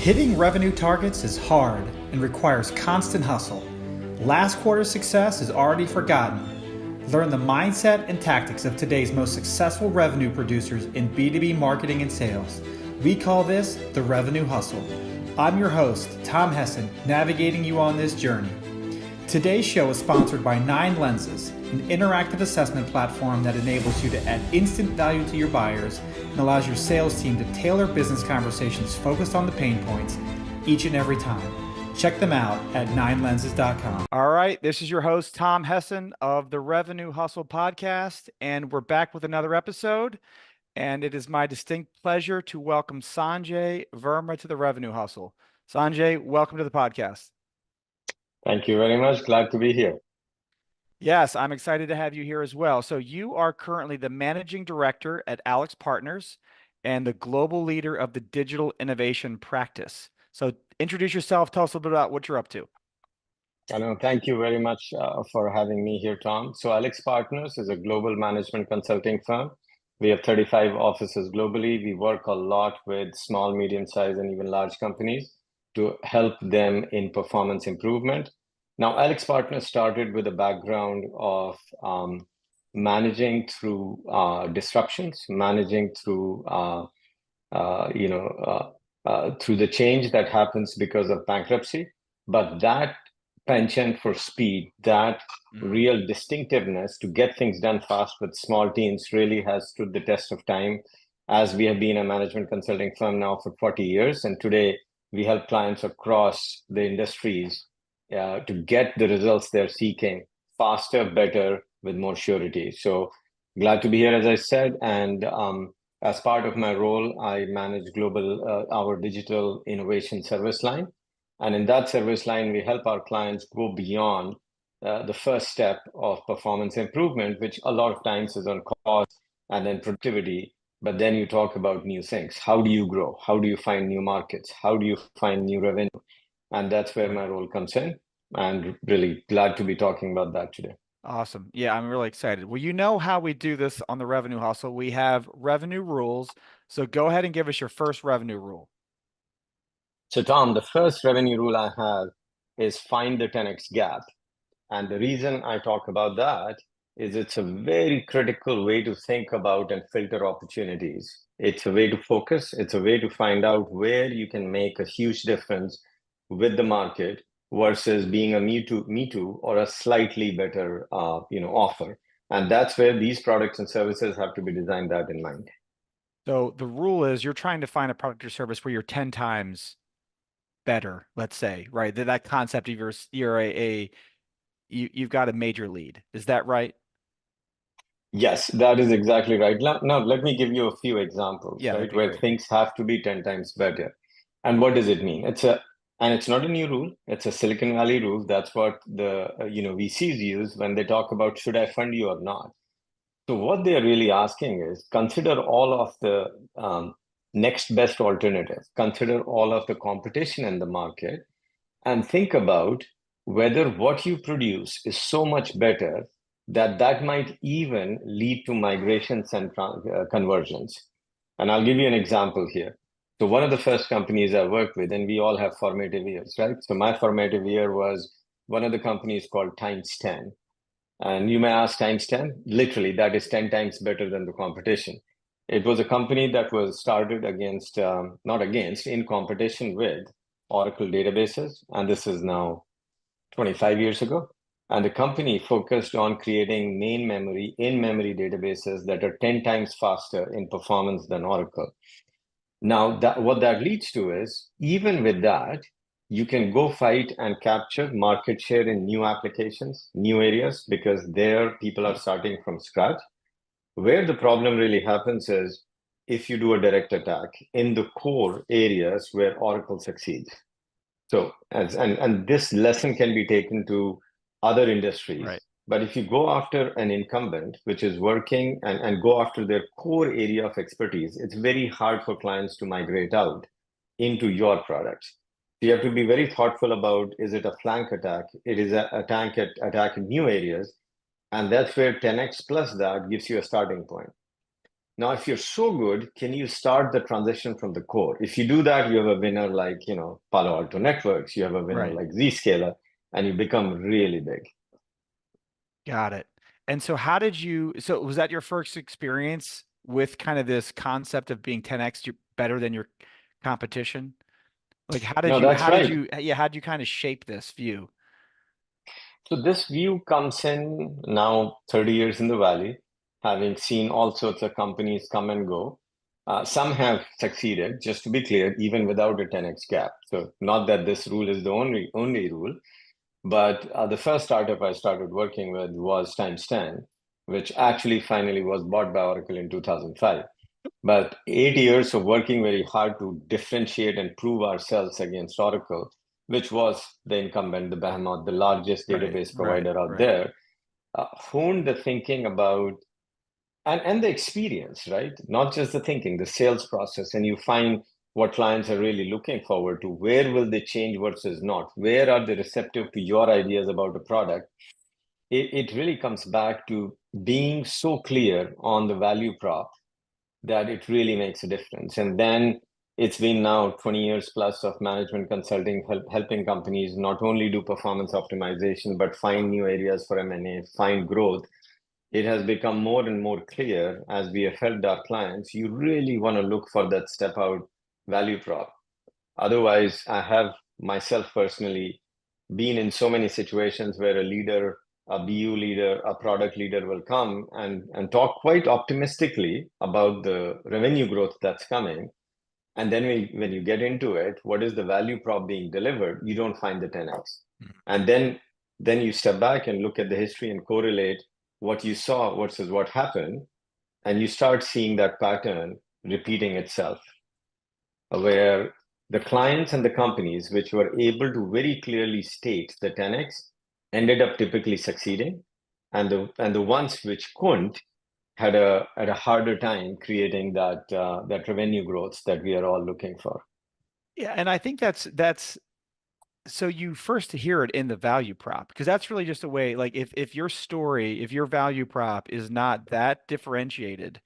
Hitting revenue targets is hard and requires constant hustle. Last quarter's success is already forgotten. Learn the mindset and tactics of today's most successful revenue producers in B2B marketing and sales. We call this the revenue hustle. I'm your host, Tom Hessen, navigating you on this journey. Today's show is sponsored by 9 Lenses, an interactive assessment platform that enables you to add instant value to your buyers and allows your sales team to tailor business conversations focused on the pain points each and every time. Check them out at 9lenses.com. All right, this is your host, Tom Hessen of the Revenue Hustle podcast, and we're back with another episode. And it is my distinct pleasure to welcome Sanjay Verma to the Revenue Hustle. Sanjay, welcome to the podcast. Thank you very much. Glad to be here. Yes, I'm excited to have you here as well. So you are currently the managing director at Alix Partners and the global leader of the digital innovation practice. So introduce yourself. Tell us a little bit about what you're up to. Thank you very much for having me here, Tom. So Alix Partners is a global management consulting firm. We have 35 offices globally. We work a lot with small, medium-sized, and even large companies to help them in performance improvement. Now, Alix Partners started with a background of managing through disruptions, managing through through the change that happens because of bankruptcy. But that penchant for speed, that real distinctiveness to get things done fast with small teams really has stood the test of time, as we have been a management consulting firm now for 40 years. And today, we help clients across the industries to get the results they're seeking faster, better, with more surety. So glad to be here, as I said. And as part of my role, I manage global our digital innovation service line. And in that service line, we help our clients go beyond the first step of performance improvement, which a lot of times is on cost and then productivity. But then you talk about new things. How do you grow? How do you find new markets? How do you find new revenue? And that's where my role comes in. And really glad to be talking about that today. Awesome. Yeah, I'm really excited. Well, you know how we do this on the Revenue Hustle. We have revenue rules. So go ahead and give us your first revenue rule. So Tom, the first revenue rule I have is find the 10x gap. And the reason I talk about that is it's a very critical way to think about and filter opportunities. It's a way to focus. It's a way to find out where you can make a huge difference with the market versus being a me too, or a slightly better offer. And that's where these products and services have to be designed that in mind. So the rule is you're trying to find a product or service where you're 10 times better, let's say, right? That concept of you've got a major lead. Is that right? Yes, that is exactly right. Now, let me give you a few examples, right, where great. things have to be 10 times better. And what does it mean? It's not a new rule. It's a Silicon Valley rule. That's what the VCs use when they talk about should I fund you or not. So what they are really asking is consider all of the next best alternatives, consider all of the competition in the market, and think about whether what you produce is so much better that might even lead to migrations and conversions. And I'll give you an example here. So one of the first companies I worked with, and we all have formative years, right? So my formative year was one of the companies called times 10. And you may ask, times 10? Literally, that is 10 times better than the competition. It was a company that was started in competition with Oracle databases. And this is now 25 years ago. And the company focused on creating in-memory databases that are 10 times faster in performance than Oracle. Now, what that leads to is, even with that, you can go fight and capture market share in new applications, new areas, because there people are starting from scratch. Where the problem really happens is if you do a direct attack in the core areas where Oracle succeeds. So, and this lesson can be taken to other industries. Right. But if you go after an incumbent, which is working and go after their core area of expertise, it's very hard for clients to migrate out into your products. So you have to be very thoughtful about, is it a flank attack? It is an attack in new areas. And that's where 10x plus that gives you a starting point. Now, if you're so good, can you start the transition from the core? If you do that, you have a winner like, Palo Alto Networks, you have a winner Right. like Zscaler, and you become really big. Got it. And so so was that your first experience with kind of this concept of being 10x better than your competition? Like No, that's right. how did you kind of shape this view? So this view comes in now 30 years in the Valley, having seen all sorts of companies come and go. Some have succeeded, just to be clear, even without a 10x gap. So not that this rule is the only rule, but the first startup I started working with was times 10, which actually finally was bought by Oracle in 2005. But 8 years of working very hard to differentiate and prove ourselves against Oracle, which was the incumbent, the behemoth, the largest Right, database right, provider out right. there, honed the thinking about and the experience, right? Not just the thinking, the sales process, and you find what clients are really looking forward to. Where will they change versus not? Where are they receptive to your ideas about a product? It really comes back to being so clear on the value prop that it really makes a difference. And then it's been now 20 years plus of management consulting, helping companies not only do performance optimization, but find new areas for M&A, find growth. It has become more and more clear as we have helped our clients, you really want to look for that step out value prop. Otherwise, I have myself personally been in so many situations where a leader, a BU leader, a product leader will come and talk quite optimistically about the revenue growth that's coming. And then when you get into it, what is the value prop being delivered? You don't find the 10x. And then you step back and look at the history and correlate what you saw versus what happened. And you start seeing that pattern repeating itself, where the clients and the companies which were able to very clearly state the 10x ended up typically succeeding, and the ones which couldn't had a harder time creating that revenue growth that we are all looking for. Yeah, and I think that's so you first hear it in the value prop because that's really just a way like if your story, if your value prop is not that differentiated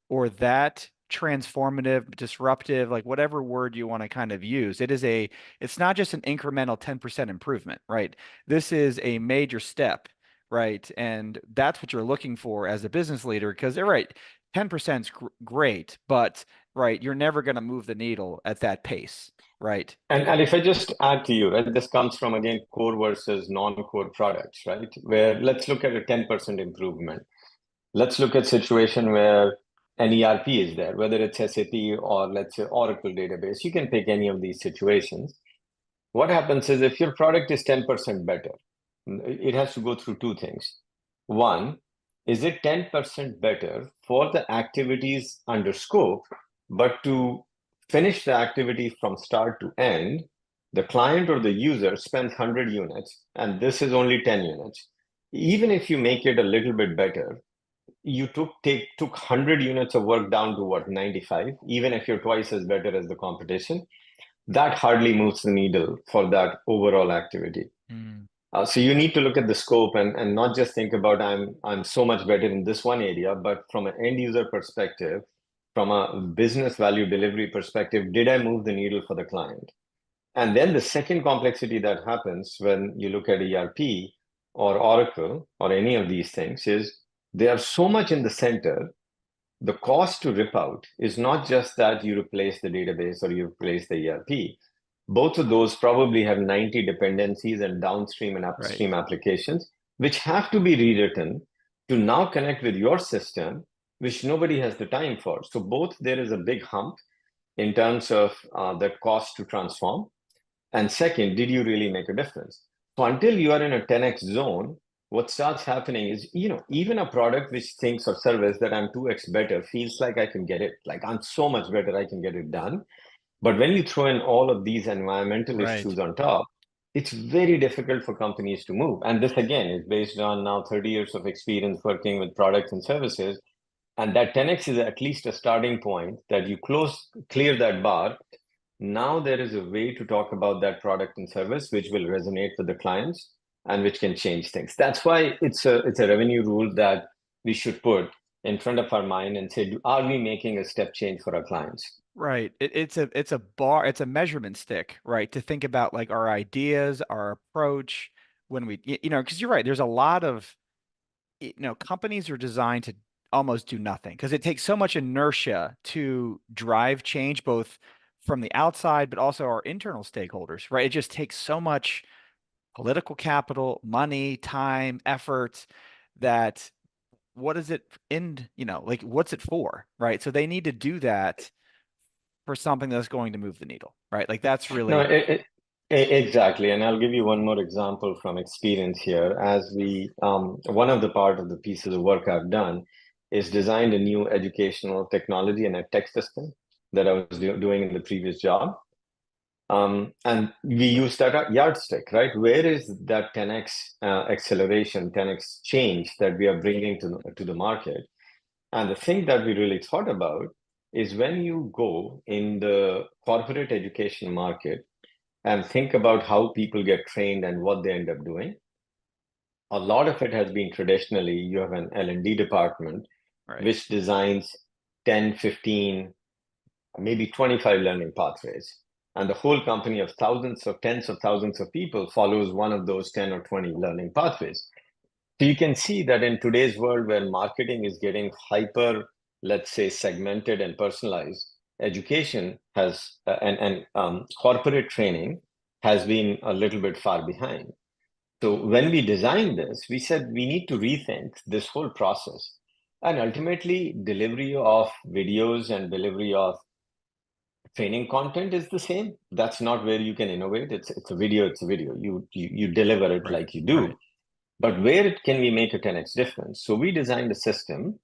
or that transformative, disruptive, like whatever word you want to kind of use, it's not just an incremental 10% improvement, right? This is a major step, right? And that's what you're looking for as a business leader because they're right, 10% is great, but right, you're never going to move the needle at that pace, right? And if I just add to you, right, this comes from again core versus non-core products, right? Where let's look at a 10% improvement. Let's look at situation where an ERP is there, whether it's SAP or let's say Oracle database. You can pick any of these situations. What happens is if your product is 10% better, it has to go through two things. One, is it 10% better for the activities under scope, but to finish the activity from start to end, the client or the user spends 100 units, and this is only 10 units. Even if you make it a little bit better, you took 100 units of work down to what, 95, even if you're twice as better as the competition, that hardly moves the needle for that overall activity. Mm. So you need to look at the scope and not just think about I'm so much better in this one area, but from an end user perspective, from a business value delivery perspective, did I move the needle for the client? And then the second complexity that happens when you look at ERP or Oracle or any of these things is they are so much in the center. The cost to rip out is not just that you replace the database or you replace the ERP. Both of those probably have 90 dependencies and downstream and Right. upstream applications, which have to be rewritten to now connect with your system, which nobody has the time for. So both there is a big hump in terms of the cost to transform. And second, did you really make a difference? So until you are in a 10x zone, what starts happening is, even a product which thinks or service that I'm 2x better feels like I can get it, like I'm so much better, I can get it done. But when you throw in all of these environmental Right. issues on top, it's very difficult for companies to move. And this again is based on now 30 years of experience working with products and services. And that 10x is at least a starting point that you clear that bar. Now there is a way to talk about that product and service which will resonate with the clients and which can change things. That's why it's a revenue rule that we should put in front of our mind and say, are we making a step change for our clients? Right. It's a bar, it's a measurement stick, right? To think about like our ideas, our approach when because you're right, there's a lot of companies are designed to almost do nothing because it takes so much inertia to drive change, both from the outside, but also our internal stakeholders, right? It just takes so much political capital, money, time, effort that what is it like what's it for, right? So they need to do that for something that's going to move the needle, right? Like that's No, really exactly. And I'll give you one more example from experience here. One of the part of the pieces of work I've done is designed a new educational technology and a tech system that I was doing in the previous job. And we use that yardstick, right? Where is that 10x acceleration, 10x change that we are bringing to the market? And the thing that we really thought about is when you go in the corporate education market and think about how people get trained and what they end up doing, a lot of it has been traditionally you have an L&D department right. which designs 10, 15, maybe 25 learning pathways. And the whole company of thousands of tens of thousands of people follows one of those 10 or 20 learning pathways. So you can see that in today's world where marketing is getting hyper, let's say, segmented and personalized, education has and corporate training has been a little bit far behind. So when we designed this, we said we need to rethink this whole process. And ultimately, delivery of videos and delivery of training content is the same. That's not where you can innovate. It's a video, it's a video. You deliver it Right. like you Right. do. But where can we make a 10x difference? So we designed a system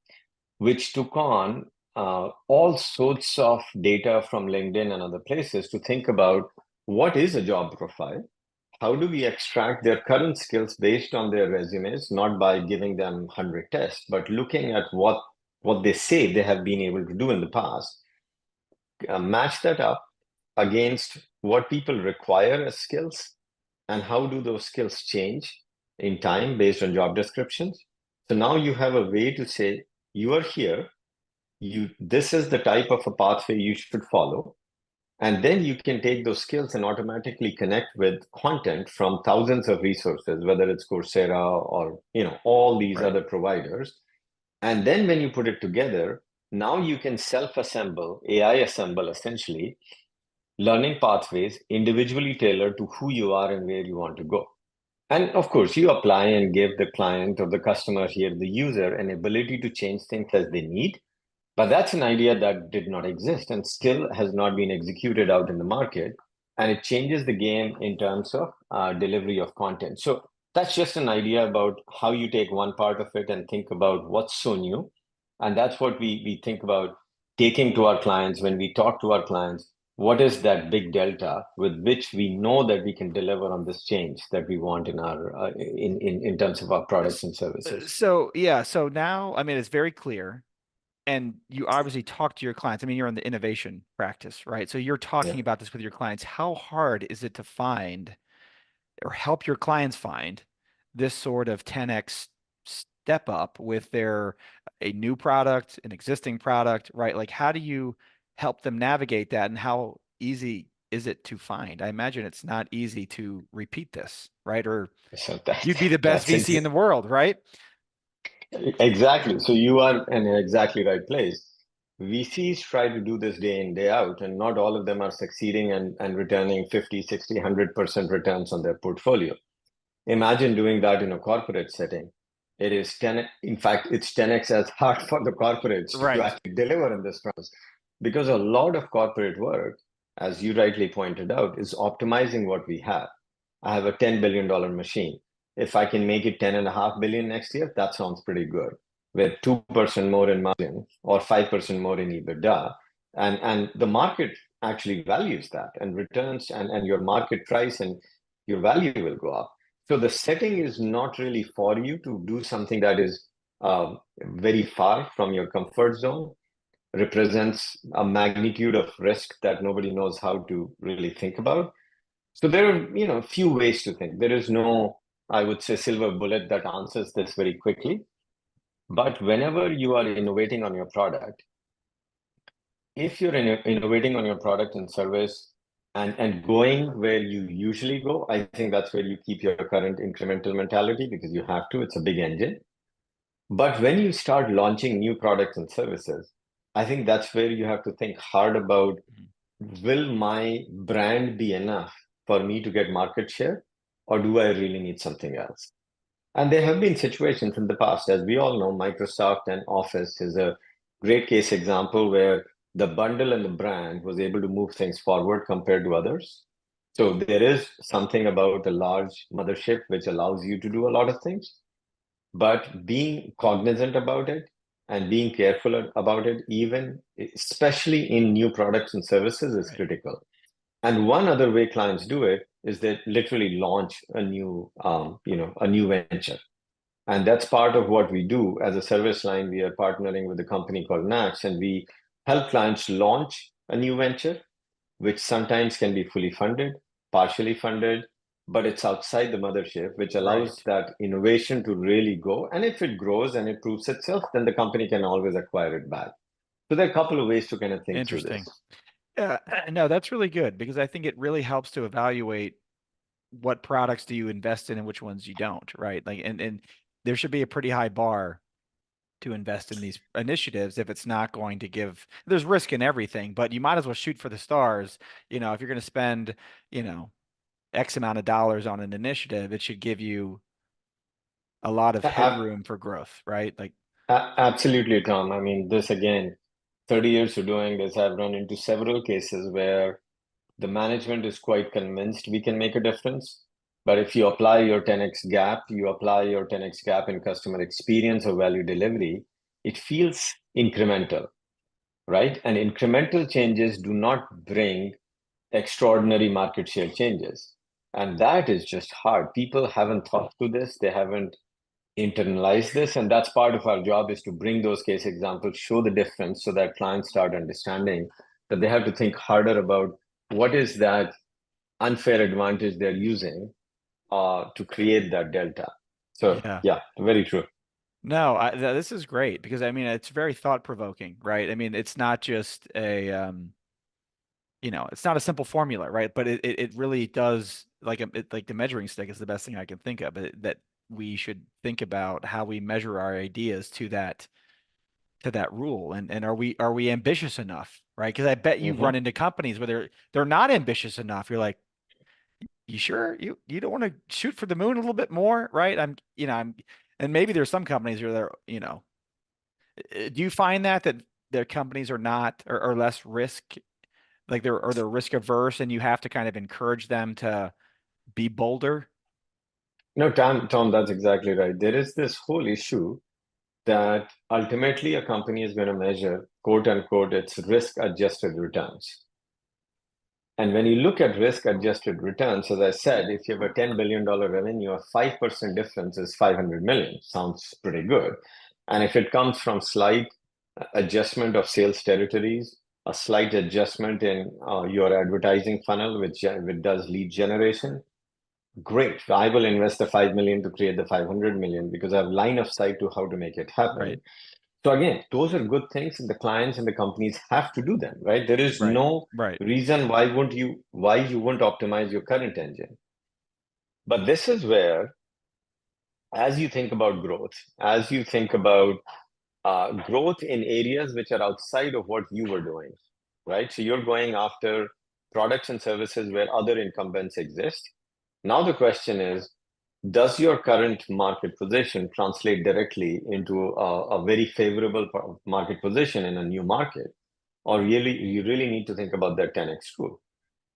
which took on all sorts of data from LinkedIn and other places to think about what is a job profile? How do we extract their current skills based on their resumes, not by giving them 100 tests, but looking at what they say they have been able to do in the past, match that up against what people require as skills and how do those skills change in time based on job descriptions. So now you have a way to say you are here, this is the type of a pathway you should follow, and then you can take those skills and automatically connect with content from thousands of resources, whether it's Coursera or all these Right. other providers. And then when you put it together, now you can self-assemble, AI assemble essentially learning pathways individually tailored to who you are and where you want to go. And of course, you apply and give the client or the customer here, the user, an ability to change things as they need. But that's an idea that did not exist and still has not been executed out in the market. And it changes the game in terms of delivery of content. So that's just an idea about how you take one part of it and think about what's so new. And that's what we think about taking to our clients when we talk to our clients. What is that big delta with which we know that we can deliver on this change that we want in our in terms of our products and services? So yeah, so now I mean it's very clear. And you obviously talk to your clients. I mean, you're in the innovation practice, right? So you're Yeah. talking about this with your clients. How hard is it to find or help your clients find this sort of 10x step up with a new product, an existing product, right? Like how do you help them navigate that and how easy is it to find? I imagine it's not easy to repeat this, right? Or So that you'd be the best that's VC in ex- the world, right? Exactly. So you are in the exactly right place. VCs try to do this day in, day out, and not all of them are succeeding and returning 50, 60, 100% returns on their portfolio. Imagine doing that in a corporate setting. It is 10, in fact, it's 10x as hard for the corporates to Right. actually deliver in this process. Because a lot of corporate work, as you rightly pointed out, is optimizing what we have. I have a $10 billion machine. If I can make it 10.5 billion next year, that sounds pretty good. With 2% more in margin or 5% more in EBITDA. And the market actually values that and returns and your market price and your value will go up. So the setting is not really for you to do something that is very far from your comfort zone, represents a magnitude of risk that nobody knows how to really think about. So there are, a few ways to think. There is no, I would say, silver bullet that answers this very quickly. But whenever you are innovating on your product, if you're innovating on your product and service and going where you usually go, I think that's where you keep your current incremental mentality because you have to, it's a big engine. But when you start launching new products and services, I think that's where you have to think hard about, will my brand be enough for me to get market share, or do I really need something else? And there have been situations in the past, as we all know, Microsoft and Office is a great case example where the bundle and the brand was able to move things forward compared to others. So there is something about a large mothership which allows you to do a lot of things, but being cognizant about it and being careful about it, even especially in new products and services, is Right. critical. And one other way clients do it is they literally launch a new, a new venture. And that's part of what we do as a service line. We are partnering with a company called Nax, and we help clients launch a new venture, which sometimes can be fully funded, partially funded, but it's outside the mothership, which allows Right. that innovation to really go. And if it grows and it proves itself, then the company can always acquire it back. So there are a couple of ways to kind of think through this. Interesting. Yeah, no, that's really good because I think it really helps to evaluate what products do you invest in and which ones you don't, right? Like, and there should be a pretty high bar to invest in these initiatives if it's not going to give, there's risk in everything, but you might as well shoot for the stars. If you're going to spend, you know, X amount of dollars on an initiative, it should give you a lot of A- headroom for growth, right? Like, Absolutely, Tom. I mean, this again, 30 years of doing this, I've run into several cases where the management is quite convinced we can make a difference. But if you apply your 10x gap, you apply your 10x gap in customer experience or value delivery, it feels incremental, right? And incremental changes do not bring extraordinary market share changes. And that is just hard. People haven't thought through this, they haven't internalized this. And that's part of our job, is to bring those case examples, show the difference so that clients start understanding that they have to think harder about what is that unfair advantage they're using to create that delta. So yeah. yeah, very true. No, this is great because I mean it's very thought provoking, right? I mean it's not just a it's not a simple formula, right? But it really does like like the measuring stick is the best thing I can think of. That we should think about how we measure our ideas to that rule, and are we ambitious enough, right? Because I bet you Mm-hmm. run into companies where they're not ambitious enough. You're like, you sure you don't want to shoot for the moon a little bit more, right? And maybe there's some companies where do you find that their companies are not or less risk, like they're risk averse, and you have to kind of encourage them to be bolder? No, Tom, that's exactly right. There is this whole issue that ultimately a company is going to measure, quote unquote, its risk adjusted returns. And when you look at risk adjusted returns, as I said, if you have a $10 billion revenue, a 5% difference is 500 million. Sounds pretty good. And if it comes from slight adjustment of sales territories, a slight adjustment in your advertising funnel, which does lead generation, great. I will invest the 5 million to create the 500 million because I have line of sight to how to make it Right, happen. So again, those are good things, and the clients and the companies have to do them, right? There is right, no right. reason why you wouldn't optimize your current engine. But this is where, as you think about growth, as you think about growth in areas which are outside of what you were doing, right? So you're going after products and services where other incumbents exist. Now the question is, does your current market position translate directly into a very favorable market position in a new market? Or really, you really need to think about that 10x rule.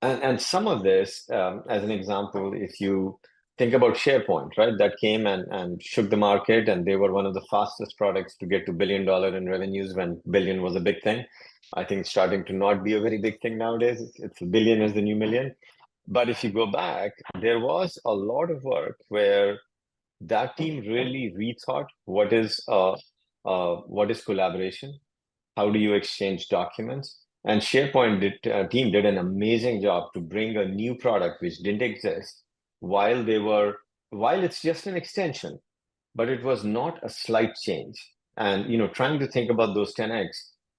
And some of this, as an example, if you think about SharePoint, right, that came and shook the market, and they were one of the fastest products to get to $1 billion in revenues when billion was a big thing. I think it's starting to not be a very big thing nowadays. It's a billion is the new million. But if you go back, there was a lot of work where that team really rethought what is collaboration, how do you exchange documents, and team did an amazing job to bring a new product which didn't exist while it's just an extension, but it was not a slight change. And trying to think about those 10x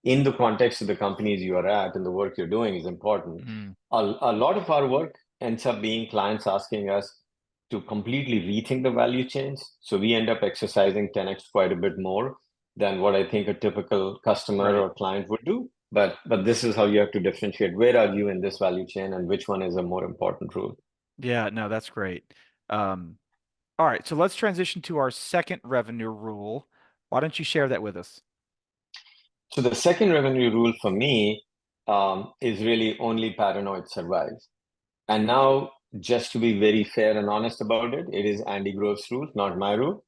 in the context of the companies you are at and the work you're doing is important. Mm. A lot of our work ends up being clients asking us to completely rethink the value chains. So we end up exercising 10x quite a bit more than what I think a typical customer Right. or client would do. But this is how you have to differentiate where are you in this value chain and which one is a more important rule. Yeah, no, that's great. Um, all right, so let's transition to our second revenue rule. Why don't you share that with us? So the second revenue rule for me is really only paranoid survives. And now, just to be very fair and honest about it, it is Andy Grove's rule, not my rule.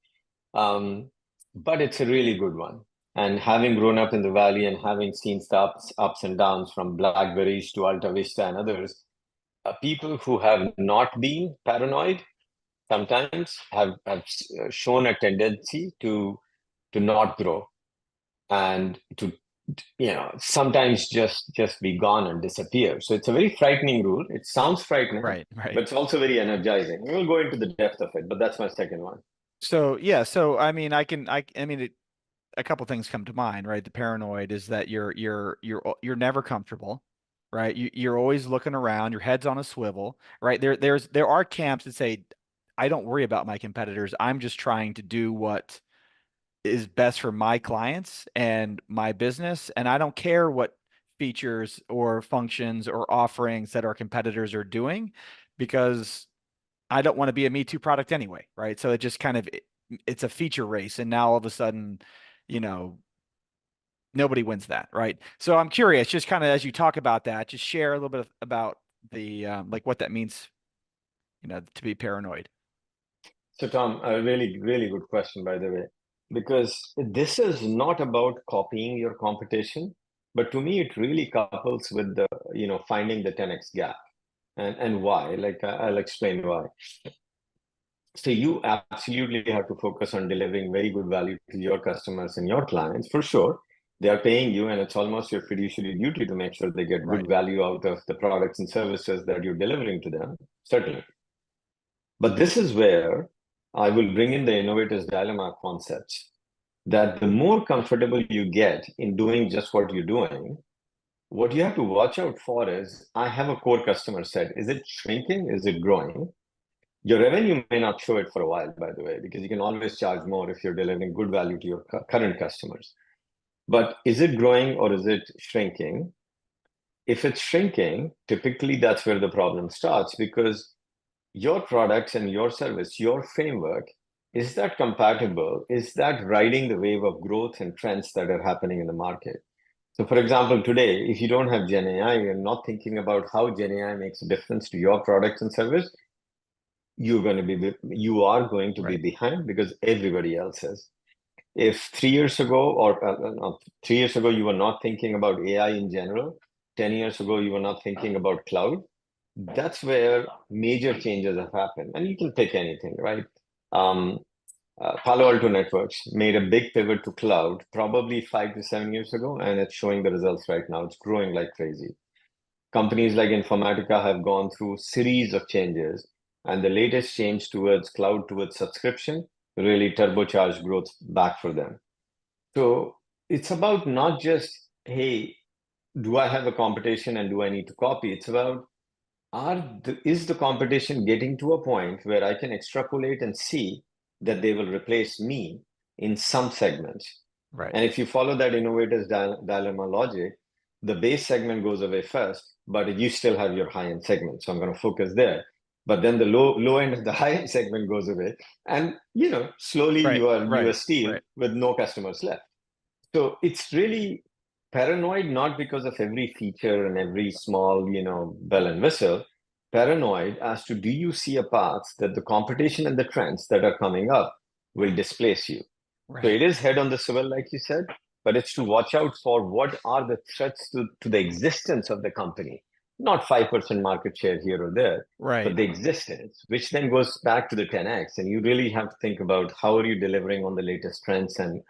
But it's a really good one. And having grown up in the Valley and having seen ups and downs from Blackberries to Alta Vista and others, people who have not been paranoid sometimes have shown a tendency to not grow and to sometimes just be gone and disappear. So it's a very frightening rule. It sounds frightening, Right, right. but it's also very energizing. We'll go into the depth of it, but that's my second one. So yeah, so I mean, a couple things come to mind, right? The paranoid is that you're never comfortable, right? You're always looking around, your head's on a swivel, right? There are camps that say, I don't worry about my competitors. I'm just trying to do what is best for my clients and my business, and I don't care what features or functions or offerings that our competitors are doing because I don't want to be a Me Too product anyway, right? So it just kind of it's a feature race, and now all of a sudden, you know, nobody wins that, right? So I'm curious, just kind of as you talk about that, just share a little bit about the like what that means, to be paranoid. So, Tom, a really, really good question, by the way, because this is not about copying your competition, but to me, it really couples with the, finding the 10x gap and why. Like, I'll explain why. So you absolutely have to focus on delivering very good value to your customers and your clients, for sure. They are paying you, and it's almost your fiduciary duty to make sure they get Right. good value out of the products and services that you're delivering to them, certainly. But this is where I will bring in the innovator's dilemma concepts that the more comfortable you get in doing just what you're doing, what you have to watch out for is I have a core customer set. Is it shrinking? Is it growing? Your revenue may not show it for a while, by the way, because you can always charge more if you're delivering good value to your current customers. But is it growing or is it shrinking? If it's shrinking, typically that's where the problem starts because your products and your service, your framework, is that compatible? Is that riding the wave of growth and trends that are happening in the market? So, for example, today, if you don't have Gen AI, you're not thinking about how Gen AI makes a difference to your products and service, you are going to be Right. behind because everybody else is. If 3 years ago or 3 years ago you were not thinking about AI in general, 10 years ago you were not thinking about cloud, that's where major changes have happened. And you can pick anything, right? Um, Palo Alto Networks made a big pivot to cloud probably 5 to 7 years ago, and it's showing the results right now. It's growing like crazy. Companies like Informatica have gone through series of changes, and the latest change towards cloud, towards subscription, really turbocharged growth back for them. So it's about not just, hey, do I have a competition and do I need to copy? It's about is the competition getting to a point where I can extrapolate and see that they will replace me in some segments? Right. And if you follow that innovator's dilemma logic, the base segment goes away first, but you still have your high-end segment. So I'm going to focus there. But then the low end of the high-end segment goes away. And slowly Right. you are Right. still Right. with no customers left. So it's really paranoid, not because of every feature and every small, bell and whistle. Paranoid as to do you see a path that the competition and the trends that are coming up will displace you? So Right. it is head on the swivel, like you said, but it's to watch out for what are the threats to the existence of the company, not 5% market share here or there, but Right. the existence, which then goes back to the 10x. And you really have to think about how are you delivering on the latest trends and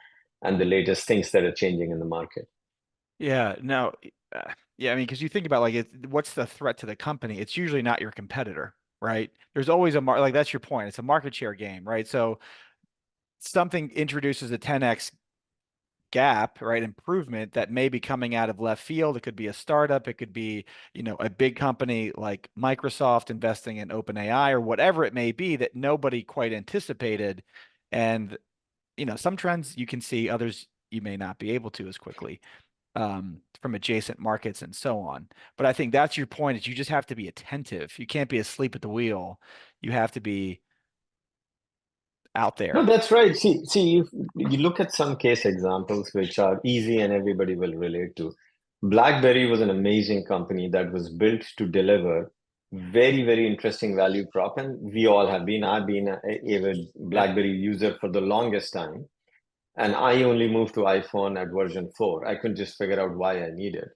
the latest things that are changing in the market. Yeah. No. Yeah. I mean, because you think about like what's the threat to the company? It's usually not your competitor, right? There's always like that's your point. It's a market share game, right? So something introduces a 10x gap, right? Improvement that may be coming out of left field. It could be a startup. It could be, a big company like Microsoft investing in OpenAI or whatever it may be that nobody quite anticipated. And, some trends you can see, others you may not be able to as quickly, from adjacent markets and so on. But I think that's your point, is you just have to be attentive. You can't be asleep at the wheel. You have to be out No, there. that's right. You look at some case examples which are easy and everybody will relate to. BlackBerry was an amazing company that was built to deliver very, very interesting value prop, and we all have been. I've been a avid Yep. BlackBerry user for the longest time, and I only moved to iPhone at version 4. I couldn't just figure out why I needed.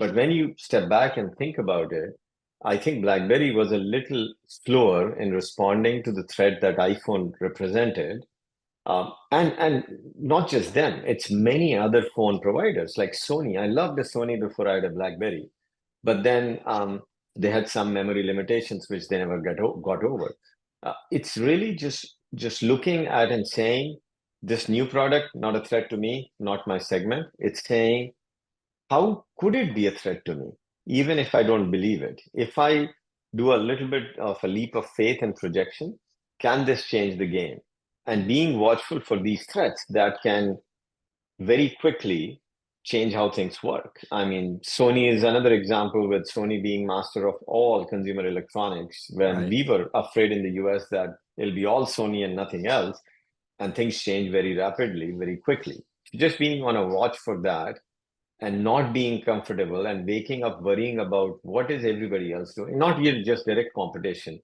But when you step back and think about it, I think BlackBerry was a little slower in responding to the threat that iPhone represented. And not just them, it's many other phone providers like Sony. I loved the Sony before I had a BlackBerry, but then they had some memory limitations which they never got over. It's really just looking at and saying, this new product, not a threat to me, not my segment. It's saying, how could it be a threat to me, even if I don't believe it? If I do a little bit of a leap of faith and projection, can this change the game? And being watchful for these threats that can very quickly change how things work. I mean, Sony is another example, with Sony being master of all consumer electronics. When Right. we were afraid in the US that it'll be all Sony and nothing else, and things change very rapidly, very quickly. Just being on a watch for that and not being comfortable and waking up worrying about what is everybody else doing, not yet just direct competition,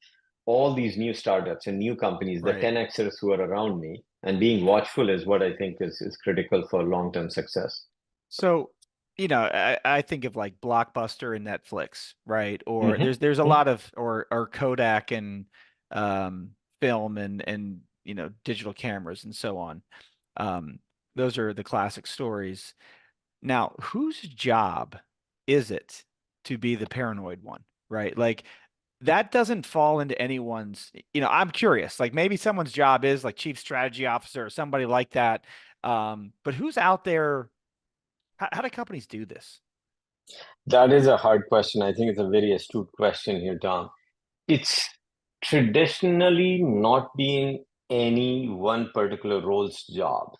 all these new startups and new companies, the Right. 10xers who are around me, and being watchful is what I think is critical for long-term success. So, I think of like Blockbuster and Netflix, right? Or Hmm. there's a lot of, or Kodak and film and digital cameras and so on. Um, those are the classic stories. Now, whose job is it to be the paranoid one, right? Like that doesn't fall into anyone's, I'm curious, like maybe someone's job is like chief strategy officer or somebody like that. But who's out there? How do companies do this? That is a hard question. I think it's a very astute question here, Tom. It's traditionally not been any one particular role's job.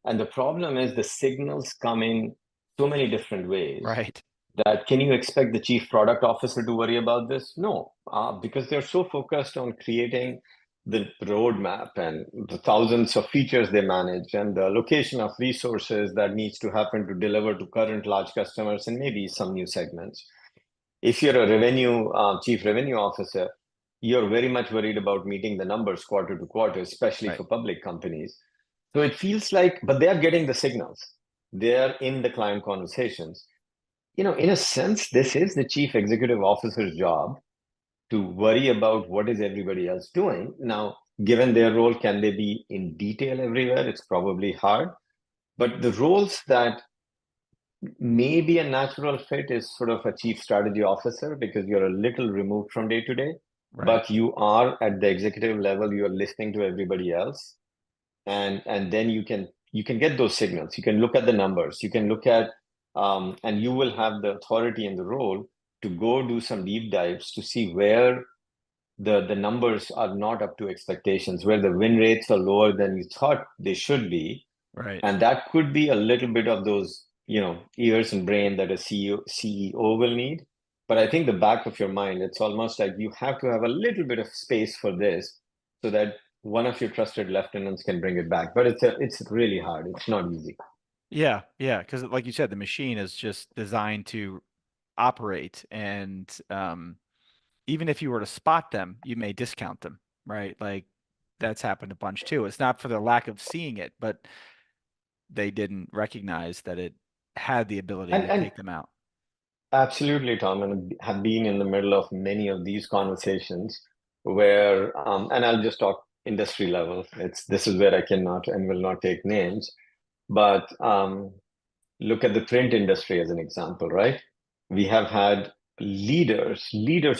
And the problem is the signals come in so many different ways Right. that can you expect the chief product officer to worry about this? No, because they're so focused on creating the roadmap and the thousands of features they manage and the location of resources that needs to happen to deliver to current large customers and maybe some new segments. If you're a chief revenue officer, you're very much worried about meeting the numbers quarter to quarter, especially Right. for public companies. So it feels like, but they are getting the signals. They're in the client conversations. In a sense, this is the chief executive officer's job to worry about what is everybody else doing. Now, given their role, can they be in detail everywhere? It's probably hard. But the roles that may be a natural fit is sort of a chief strategy officer, because you're a little removed from day to day, Right. but you are at the executive level, you're listening to everybody else. And then you can get those signals. You can look at the numbers. You can look at and you will have the authority and the role to go do some deep dives to see where the numbers are not up to expectations, where the win rates are lower than you thought they should be. Right. And that could be a little bit of those, ears and brain that a CEO will need. But I think the back of your mind, it's almost like you have to have a little bit of space for this so that one of your trusted lieutenants can bring it back. But it's really hard. It's not easy. Yeah. Yeah. Because like you said, the machine is just designed to operate. And even if you were to spot them, you may discount them, right? Like that's happened a bunch too. It's not for the lack of seeing it, but they didn't recognize that it had the ability to And take them out. absolutely, Tom, and have been in the middle of many of these conversations where, and I'll just talk industry level. This is where I cannot and will not take names, but look at the print industry as an example, right? We have had leaders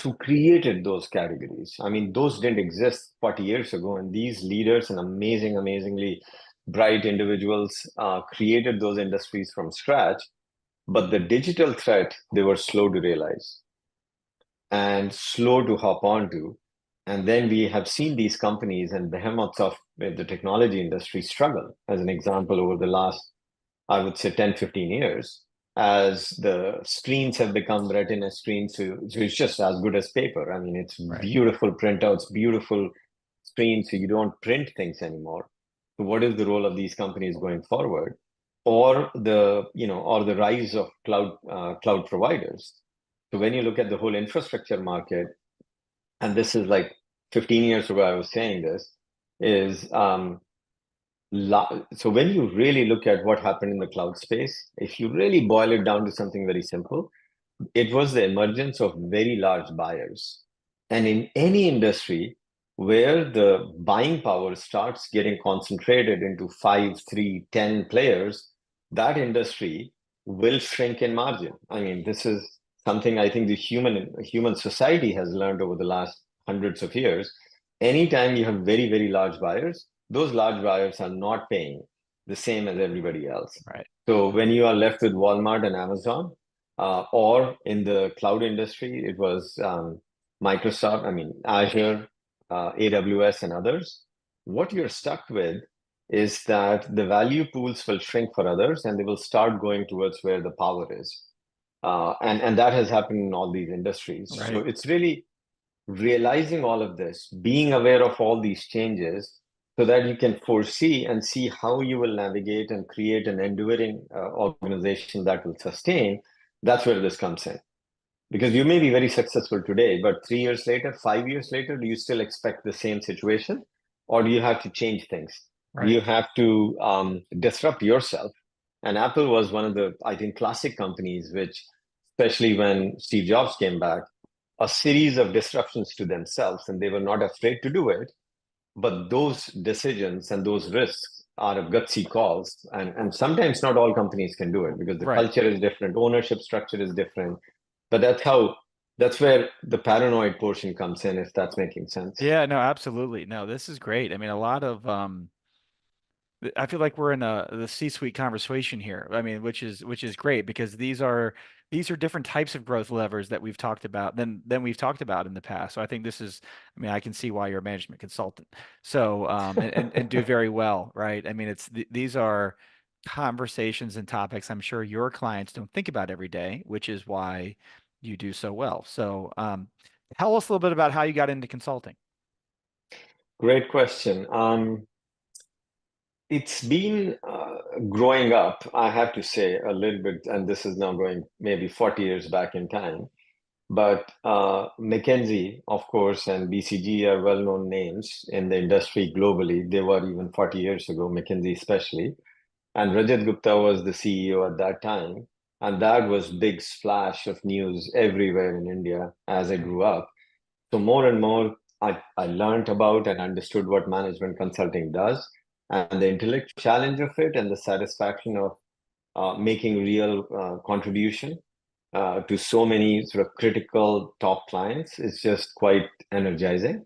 who created those categories. I mean, those didn't exist 40 years ago, and these leaders and amazingly bright individuals created those industries from scratch, but the digital threat they were slow to realize and slow to hop onto. And then we have seen these companies and behemoths of the technology industry struggle, as an example, over the last, I would say, 10, 15 years, as the screens have become retina screens. So it's just as good as paper. I mean, it's Right. beautiful printouts, beautiful screens, so you don't print things anymore. So what is the role of these companies going forward? Or the rise of cloud providers. So when you look at the whole infrastructure market, and this is like 15 years ago, I was saying this, is so when you really look at what happened in the cloud space, if you really boil it down to something very simple, it was the emergence of very large buyers. And in any industry where the buying power starts getting concentrated into 5, 3, 10 players, that industry will shrink in margin. I mean, this is something I think the human society has learned over the last hundreds of years. Anytime you have very, very large buyers, those large buyers are not paying the same as everybody else. Right. So when you are left with Walmart and Amazon, or in the cloud industry, it was Microsoft, I mean, Azure, AWS, and others. What you're stuck with is that the value pools will shrink for others and they will start going towards where the power is. And that has happened in all these industries. Right. So it's really realizing all of this, being aware of all these changes so that you can foresee and see how you will navigate and create an enduring organization that will sustain. That's where this comes in. Because you may be very successful today, but 3 years later, 5 years later, do you still expect the same situation? Or do you have to change things? Right. You have to disrupt yourself. And Apple was one of the, I think, classic companies, which, especially when Steve Jobs came back, a series of disruptions to themselves, and they were not afraid to do it. But those decisions and those risks are gutsy calls. And sometimes not all companies can do it because the Right. culture is different, ownership structure is different. But that's where the paranoid portion comes in, if that's making sense. Yeah, no, absolutely. No, this is great. I mean, a lot of I feel like we're in the C-suite conversation here. I mean, which is great because these are different types of growth levers that we've talked about than we've talked about in the past. So I think this is, I mean, I can see why you're a management consultant. So and do very well, right? I mean, these are conversations and topics I'm sure your clients don't think about every day, which is why you do so well. So tell us a little bit about how you got into consulting. Great question. It's been growing up, I have to say, a little bit, and this is now going maybe 40 years back in time. But McKinsey, of course, and BCG are well-known names in the industry globally. They were even 40 years ago, McKinsey especially. And Rajat Gupta was the CEO at that time. And that was big splash of news everywhere in India as I grew up. So more and more, I learned about and understood what management consulting does and the intellectual challenge of it and the satisfaction of making real contribution to so many sort of critical top clients is just quite energizing.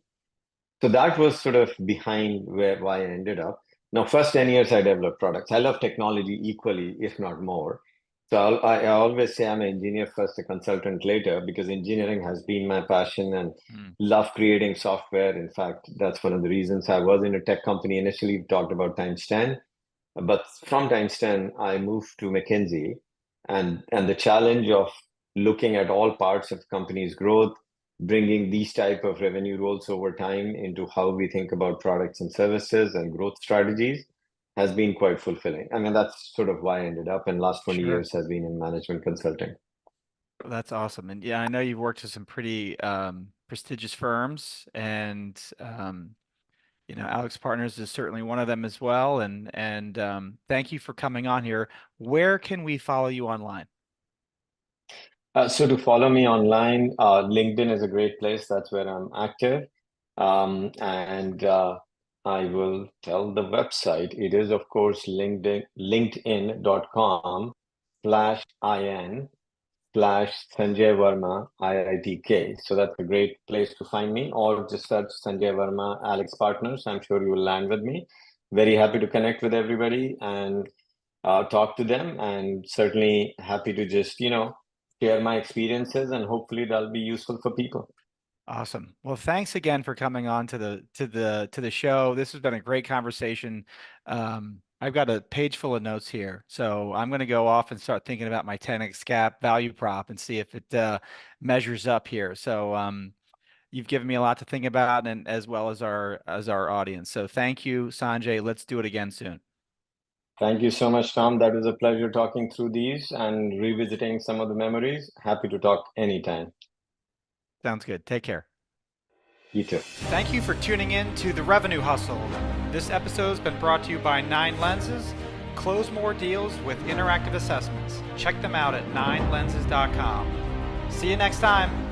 So that was sort of behind why I ended up. Now, first 10 years I developed products. I love technology equally, if not more. So I always say I'm an engineer first, a consultant later, because engineering has been my passion and Mm. love creating software. In fact, that's one of the reasons I was in a tech company initially. We talked about times 10, but from times 10, I moved to McKinsey, and the challenge of looking at all parts of company's growth, bringing these type of revenue roles over time into how we think about products and services and growth strategies has been quite fulfilling. I mean, that's sort of why I ended up, and last 20 Sure. years has been in management consulting. That's awesome. And yeah, I know you've worked with some pretty prestigious firms and Alix Partners is certainly one of them as well. And thank you for coming on here. Where can we follow you online? So to follow me online, LinkedIn is a great place. That's where I'm active. And I will tell the website. It is, of course, linkedin.com/in/Sanjay Verma IITK. So that's a great place to find me, or just search Sanjay Verma Alix Partners. I'm sure you will land with me. very happy to connect with everybody and talk to them, and certainly happy to just, share my experiences, and hopefully that'll be useful for people. Awesome. Well, thanks again for coming on to the show. This has been a great conversation. I've got a page full of notes here, so I'm going to go off and start thinking about my 10x gap value prop and see if it measures up here. So you've given me a lot to think about, and as well as our audience. So thank you, Sanjay. Let's do it again soon. Thank you so much, Tom. That was a pleasure talking through these and revisiting some of the memories. Happy to talk anytime. Sounds good. Take care. You too. Thank you for tuning in to The Revenue Hustle. This episode has been brought to you by 9 Lenses. Close more deals with interactive assessments. Check them out at 9lenses.com. See you next time.